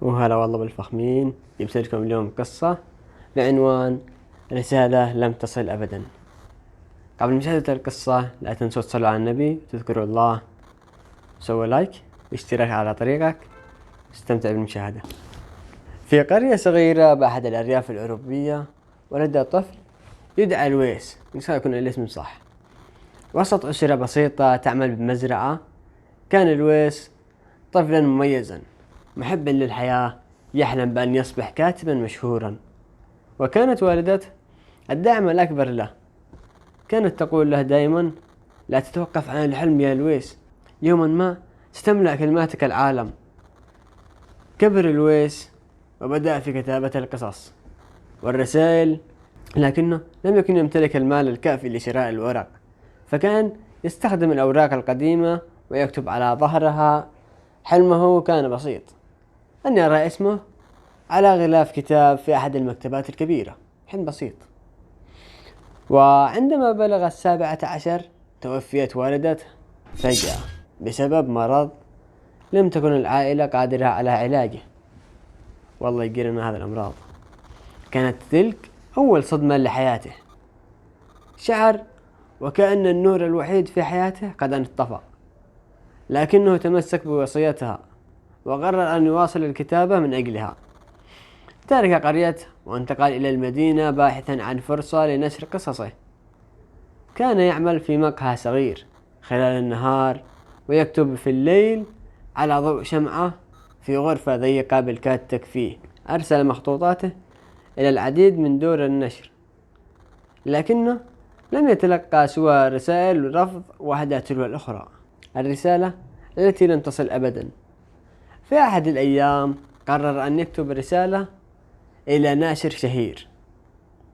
وهلا والله بالفخمين. جبت لكم اليوم قصة بعنوان رسالة لم تصل أبدا. قبل مشاهدة القصة لا تنسوا تصلوا على النبي وتذكروا الله، سووا لايك واشتراك على طريقك، استمتع بالمشاهدة. في قرية صغيرة بأحد الأرياف الأوروبية ولد طفل يدعى لويس، إن شاء الله يكون الاسم صح. وسط أسرة بسيطة تعمل بمزرعة، كان لويس طفلا مميزا محبا للحياة، يحلم بأن يصبح كاتبا مشهورا. وكانت والدته الداعم الأكبر له، كانت تقول له دائما: لا تتوقف عن الحلم يا لويس، يوما ما ستملأ كلماتك العالم. كبر لويس وبدأ في كتابة القصص والرسائل، لكنه لم يكن يمتلك المال الكافي لشراء الورق، فكان يستخدم الأوراق القديمة ويكتب على ظهرها. حلمه كان بسيط: أن يرى اسمه على غلاف كتاب في أحد المكتبات الكبيرة. حلم بسيط. وعندما بلغ 17 توفيت والدته فجأة بسبب مرض لم تكن العائلة قادرة على علاجه. والله يقيرنا هذه الأمراض. كانت تلك أول صدمة لحياته، شعر وكأن النور الوحيد في حياته قد انطفأ، لكنه تمسك بوصيتها وقرر أن يواصل الكتابة من أجلها. ترك قريته وانتقل إلى المدينة باحثا عن فرصة لنشر قصصه. كان يعمل في مقهى صغير خلال النهار ويكتب في الليل على ضوء شمعة في غرفة ضيقة بالكاد تكفيه. أرسل مخطوطاته إلى العديد من دور النشر، لكنه لم يتلقى سوى رسائل رفض واحدة تلو الأخرى، الرسالة التي لم تصل أبدا. في أحد الأيام قرر أن يكتب رسالة إلى ناشر شهير،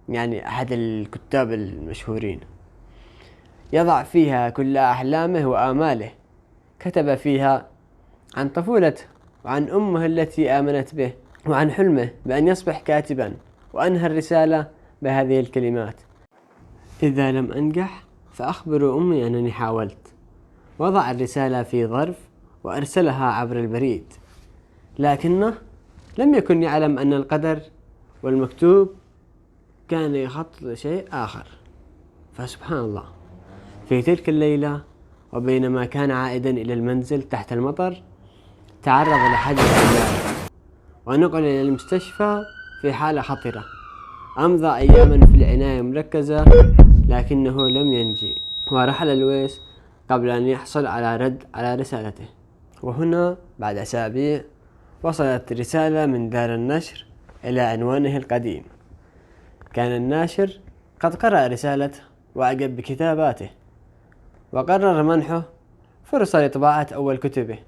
يعني أحد الكتاب المشهورين، يضع فيها كل أحلامه وآماله. كتب فيها عن طفولته وعن أمه التي آمنت به وعن حلمه بأن يصبح كاتبا، وأنهى الرسالة بهذه الكلمات: إذا لم أنجح فأخبروا أمي أنني حاولت. وضع الرسالة في ظرف وأرسلها عبر البريد، لكنه لم يكن يعلم أن القدر والمكتوب كان يخطط لشيء آخر. فسبحان الله، في تلك الليلة وبينما كان عائدا إلى المنزل تحت المطر تعرض لحادث سيارة ونقل إلى المستشفى في حالة خطرة. أمضى أياما في العناية المركزة لكنه لم ينجي، ورحل لويس قبل أن يحصل على رد على رسالته. وهنا بعد أسابيع وصلت رسالة من دار النشر إلى عنوانه القديم. كان الناشر قد قرأ رسالته وأعجب بكتاباته، وقرر منحه فرصة لطباعة أول كتبه،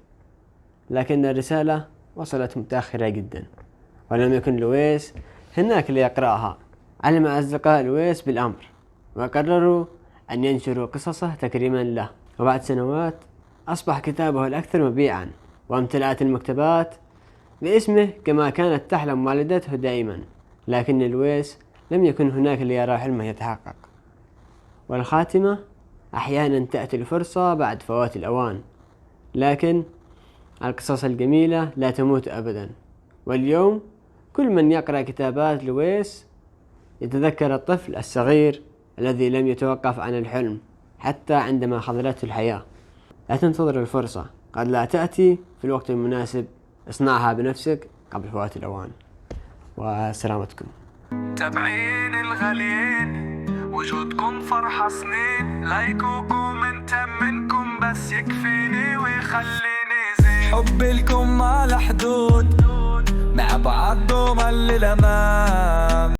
لكن الرسالة وصلت متأخرة جدا ولم يكن لويس هناك ليقرأها. علم أصدقاء لويس بالأمر وقرروا أن ينشروا قصصه تكريما له، وبعد سنوات أصبح كتابه الأكثر مبيعا وامتلأت المكتبات باسمه كما كانت تحلم والدته دائما. لكن لويس لم يكن هناك ليرى حلمه يتحقق. والخاتمة: أحيانا تأتي الفرصة بعد فوات الأوان، لكن القصص الجميلة لا تموت أبدا. واليوم كل من يقرأ كتابات لويس يتذكر الطفل الصغير الذي لم يتوقف عن الحلم حتى عندما خذلته الحياة. لا تنتظر الفرصة، قد لا تأتي في الوقت المناسب. اصنعها بنفسك قبل فوات الأوان. وسلامتكم. تابعين الغاليين، وجودكم فرحة سنين، لايك وكومنت منكم بس يكفيني ويخليني زين. حب لكم ما له حدود، مع بعض دوما للأمام.